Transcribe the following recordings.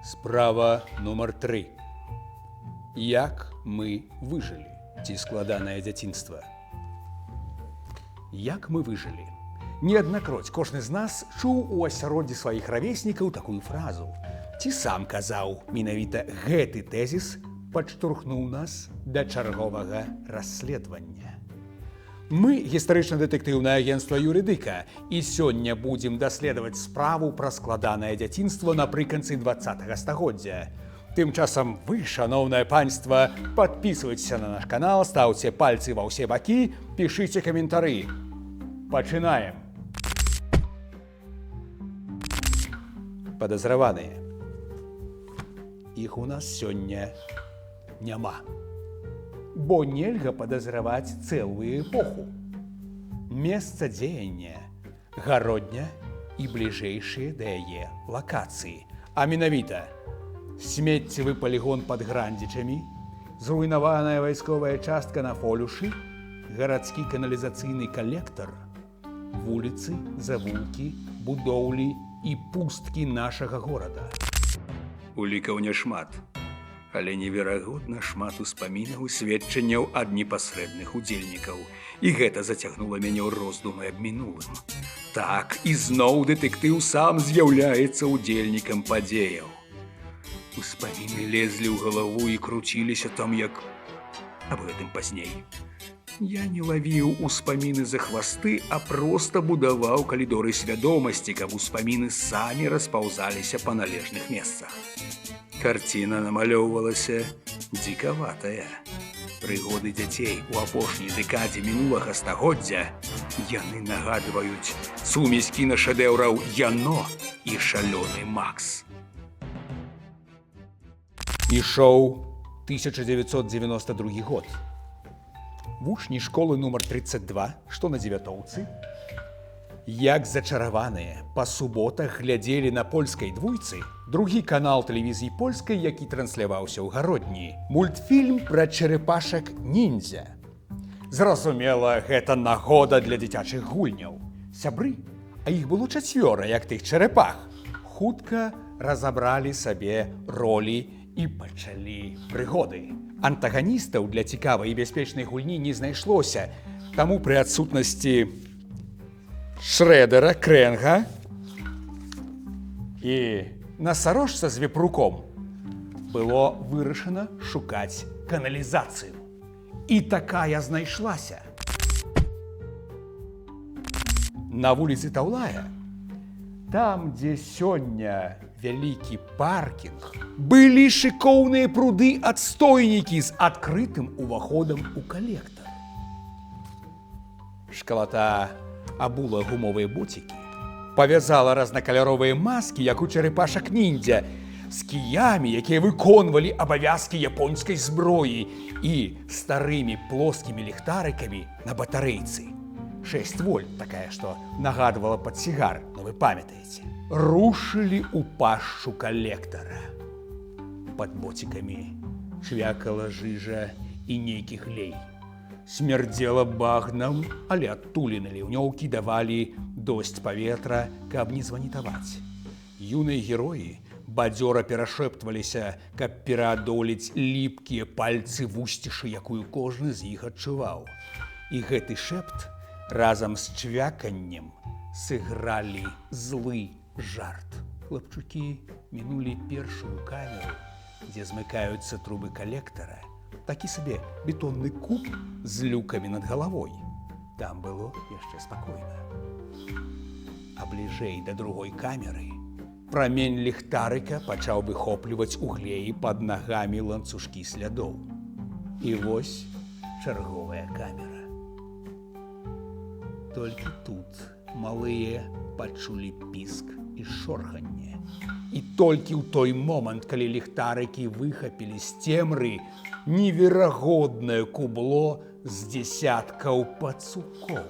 Справа нумар 3. Як мы выжылі? Ці складанае дзяцінства? Як мы выжылі? Неаднакроць кожны з нас чуў у асяроддзі сваіх равеснікаў такую фразу. Ці сам казаў, менавіта гэты тэзіс падштурхнуў нас да чарговага расследавання. Мы гістарычна-дэтэктыўнае агенцтва «Юрыдыка» і сёння будзем даследаваць справу пра складанае дзяцінства напрыканцы 20-го стагоддзя. Тым часам вы, шаноўнае панства, падпісвайцеся на наш канал, стаўце пальцы ва ўсе бакі, пішыце каментары. Пачынаем. Падазраваныя. Іх у нас сёння няма. Бо нельга падазраваць цэлую эпоху. Месца дзеяння – гародня і бліжэйшыя да яе лакацыі. А менавіта смеццевы палігон пад Грандзічамі, зруйнаваная вайсковая частка на Фолюшы, гарадскі каналізацыйны калектар, вуліцы, завулкі, будоўлі і пусткі нашага горада. Улікаў няшмат. Але неверагодна шмат успамінаў сведчанняў ад непасрэдных удзельнікаў. І гэта зацягнула мяне ў роздумы аб мінулым. Так, ізноў дэтэктыў сам з'яўляецца удзельнікам падзеяў. Успаміны лезлі ў галаву і круціліся там, як... Аб гэтым пазней. Я не лавіў успаміны за хвасты, а проста будаваў калідоры свядомасці, каб успаміны самі распаўзаліся па належных месцах. Карціна намалёўвалася дзікаватая. Прыгоды дзяцей у апошняй дэкадзе мінулага стагоддзя яны нагадваюць сумесь кінашэдэўраў «Яно» і «Шалёны Макс». Ішоў 1992 год. Вучні школы нумар 32, што на Дзевятоўцы, як зачараваныя, па суботах глядзелі на польскай двойцы, другі канал тэлевізіі польскай, які трансляваўся ў гародні, мультфільм пра чэрапашак ніндзя. Зразумела, гэта нагода для дзіцячых гульняў. Сябры, а іх было 4, як тых чэрапах, хутка разабралі сабе ролі і пачалі прыгоды. Антаганістаў для цікавай і бяспечнай гульні не знайшлося, таму пры адсутнасці Шрэдера, Крэнга і насарожца з вепруком было вырашана шукаць каналізацыю. І такая знайшлася. На вуліцы Таўлая, там, дзе сёння вялікі паркінг, былі шыкоўныя пруды-адстойнікі з адкрытым уваходам у калектар. Шкалата абула гумовыя боцікі, павязала разнакаляровыя маскі, як у чэрапашак ніндзя, з кіямі, якія выконвалі абавязкі японскай зброі, і старымі плоскімі ліхтарыкамі на батарэйцы. 6 вольт, такая, што нагадвала падсігар, но вы памятаеце. Рушылі ў пашчу калектара. Пад боцікамі чвякала жыжа і нейкі глей. Смярдзела багнам, але адтуліны ліўнёўкі давалі досць паветра, каб не званітаваць. Юныя героі бадзёра перашэптваліся, каб пераадолець ліпкія пальцы вусцішы, якую кожны з іх адчуваў. І гэты шэпт разам з чвяканнем сыгралі злы жарт. Хлапчукі мінулі першую камеру, дзе змыкаюцца трубы калектара, такі сабе бетонны куб з люкамі над галавой. Там было яшчэ спакойна. А бліжэй да другой камеры прамень ліхтарыка пачаў выхопліваць у глеі пад нагамі ланцужкі слядоў. І вось чарговая камера. Толькі тут малыя пачулі піск і шорханне. І толькі ў той момант, калі ліхтарыкі выхапілі з цемры неверагоднае кубло з дзесяткаў пацукоў.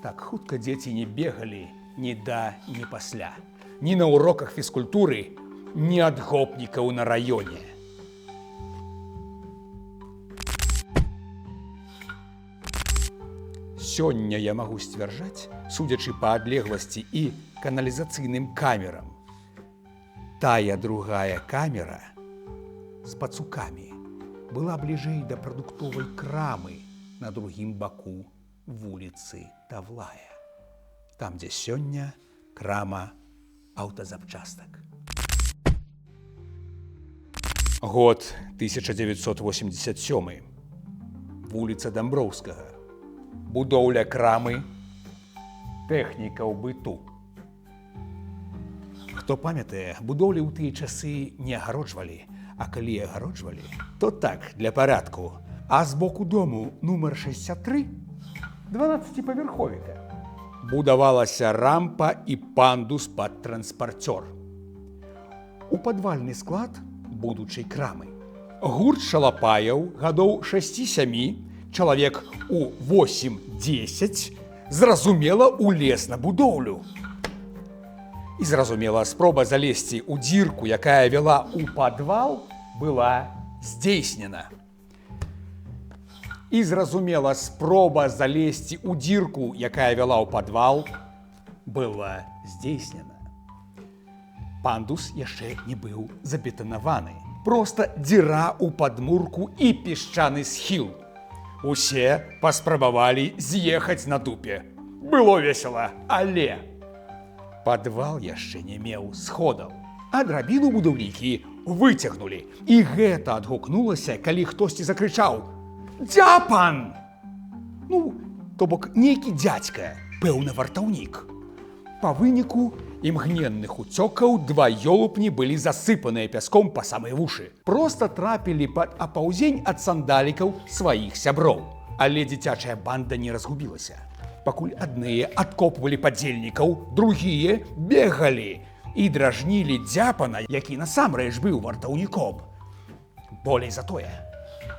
Так хутка дзеці не бегалі ні да, ні пасля. Ні на уроках фізкультуры, ні ад гопнікаў на раёне. Сёння я магу сцвярджаць, судзячы па адлегласці і каналізацыйным камерам, Тая другая камера з пацукамі была бліжэй да прадуктовай крамы на другім баку вуліцы Тавлая, там, дзе сёння крама аўтазапчастак. Год 1987. Вуліца Дамброўскага. Будоўля крамы, тэхніка ў быту. Хто памятае, будоўлі ў тыя часы не агароджвалі, а калі агароджвалі, то так, для парадку. А з боку дому нумар 63, 12-павярховіка, будавалася рампа і пандус пад транспарцёр. У падвальны склад будучай крамы гурт шалапаяў гадоў 6-7, чалавек у 8-10, зразумела, улез на будоўлю. І зразумела, спроба залезці ў дзірку, якая вяла ў падвал, была здзейснена. І зразумела, спроба залезці ў дзірку, якая вяла ў падвал, была здзейснена. Пандус яшчэ не быў забетанаваны. Проста дзіра ў падмурку і песчаны схіл. Усе паспрабавалі з'ехаць на дупе. Было весела, але падвал яшчэ не меў сходаў, а драбіну будаўнікі выцягнулі. І гэта адгукнулася, калі хтосьці закрычаў: «Дзяпан!» Ну, то бок нейкі дзядзька, пэўна вартаўнік. Па выніку імгненных уцёкаў два ёлупні былі засыпаныя пяском па самыя вушы. Проста трапілі пад апаўзень ад сандалікаў сваіх сяброў. Але дзіцячая банда не разгубілася. Пакуль адныя адкопвалі падзельнікаў, другія бегалі і дражнілі дзяпана, які насамрэч быў вартаўніком. Болей за тое,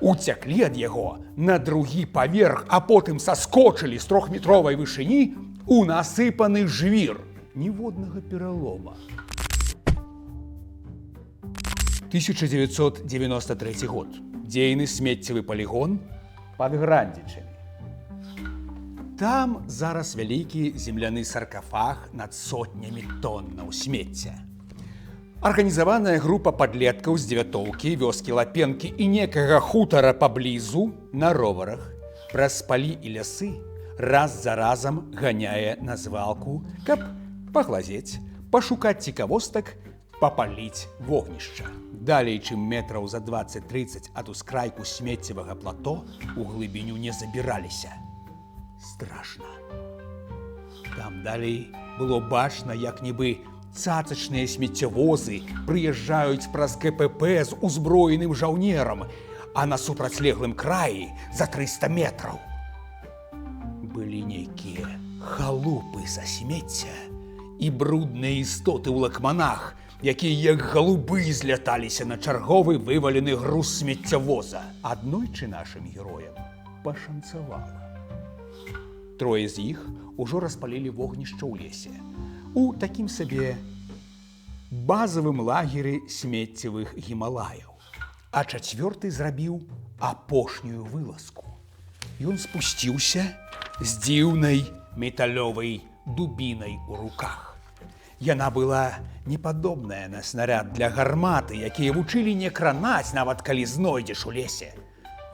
уцяклі ад яго на другі паверх, а потым саскочылі з 3-метровай вышыні у насыпаны жвір. Ніводнага пералома. 1993 год. Дзейны смеццевы палігон пад Грандзічамі. Там зараз вялікі земляны саркафаг над сотнямі тоннаў смецця. Арганізаваная група падлеткаў з дзевятоўкі, вёскі Лапенкі і некага хутара паблізу на роварах праз палі і лясы раз за разам ганяе на звалку, каб паглазець, пашукаць цікавостак, папаліць вогнішча. Далей, чым метраў за 20-30 ад ускрайку смеццевага плато, у глыбіню не забіраліся. Страшна. Там далей было бачна, як нібы цацачныя смеццявозы прыязджаюць праз КПП з узброеным жаўнерам, а на супрацьлеглым краі за 300 метраў былі нейкія халупы са смецця і брудныя істоты ў лакманах, якія як галубы зляталіся на чарговы вывалены груз смеццявоза. Аднойчы нашым героям пашанцавала. Трое з іх ужо распалілі вогнішча ў лесе, у такім сабе базавым лагеры смеццевых Гімалаяў. А чацвёрты зрабіў апошнюю вылазку. Ён спусціўся з дзіўнай металёвай дубінай у руках. Яна была непадобная на снаряд для гарматы, якія вучылі не кранаць, нават калі знойдзеш у лесе.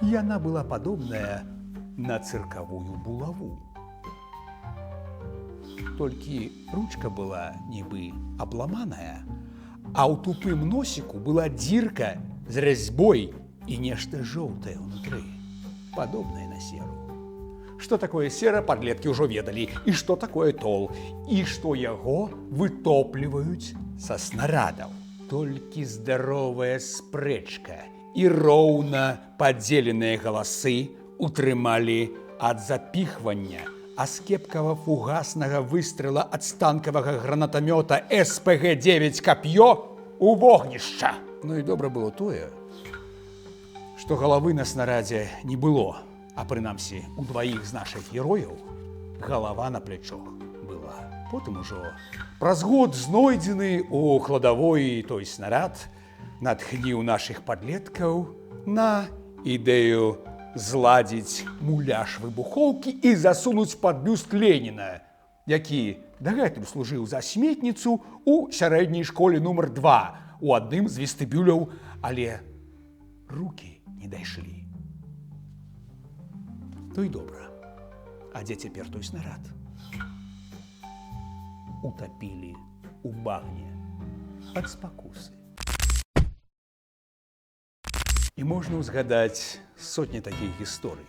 Яна была падобная на цыркавую булаву. Толькі ручка была нібы абламаная, а ў тупым носіку была дзірка з разьбой і нешта жоўтае ўнутры, падобнае на серу. Што такое сера, падлеткі ўжо ведалі, і што такое тол, і што яго вытопліваюць са снарядаў. Толькі здаровая спрэчка і роўна падзеленыя галасы утрымалі ад запіхвання аскепкава-фугаснага выстрела ад станкавага гранатамёта СПГ-9 кап'ё у вогнішча. Ну і добра было тое, што галавы на снарадзе не было, а прынамсі у дваіх з нашых герояў галава на плячох была. Потым ужо праз год знойдзены ў кладавой той снарад натхніў нашых падлеткаў на ідэю зладзіць муляж выбухоўкі і засунуць пад бюст Леніна, які дагэтуль служыў за сметніцу у сярэдняй школе нумар 2 у адным з вестыбюляў, але рукі не дайшлі. То і добра. А дзе цяпер той снарад? Утапілі у багне ад спакусы. І можна ўзгадаць сотні такіх гісторый.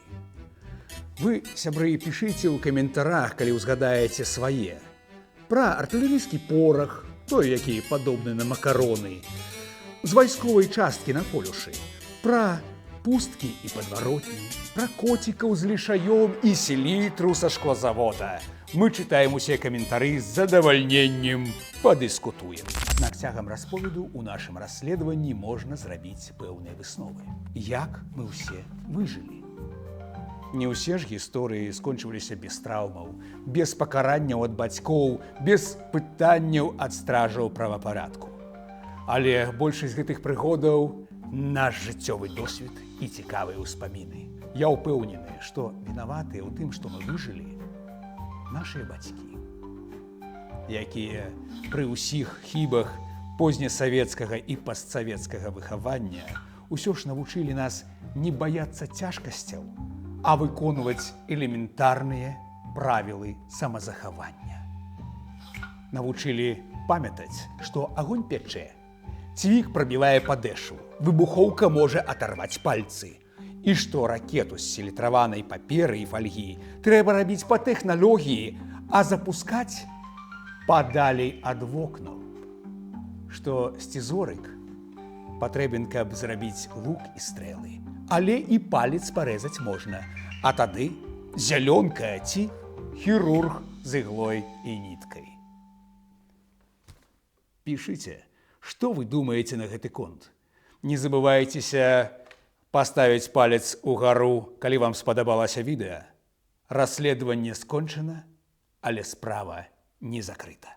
Вы, сябры, пішыце ў каментарах, калі ўзгадаеце свае. Пра артылерыйскі порах, той, які падобны на макароны, з вайсковай часткі на полюшы, пра пусткі і падваротні, пра коцікаў з лішаём і селітру са шклозавода. Мы чытаем усе каментары з задавальненнем, падыскутуем. Аднак цягам расповеду ў нашым расследаванні можна зрабіць пэўныя высновы. Як мы ўсе выжылі? Не ўсе ж гісторыі скончваліся без траўмаў, без пакаранняў ад бацькоў, без пытанняў ад стражаў правапарадку. Але большасць гэтых прыгодаў наш жыццёвы досвед і цікавыя ўспаміны. Я ўпэўнены, што вінаватыя ў тым, што мы выжылі, нашыя бацькі, якія пры ўсіх хібах познясавецкага і постсавецкага выхавання ўсё ж навучылі нас не баяцца цяжкасцяў, а выконваць элементарныя правілы самазахавання. Навучылі памятаць, што агонь пячэ, цвік прабівае падэшву, выбухоўка можа адарваць пальцы, і што ракету з селітраванай паперы і фальгі трэба рабіць па тэхналогіі, а запускаць падалей ад вокнаў. Што сцізорык патрэбен, каб зрабіць лук і стрэлы, але і палец парэзаць можна, а тады зялёнка ці хірург з іглой і ніткай. Пішыце, што вы думаеце на гэты конт. Не забывайцеся паставіць палец угару, калі вам спадабалася відэа. Расследаванне скончана, але справа не закрыта.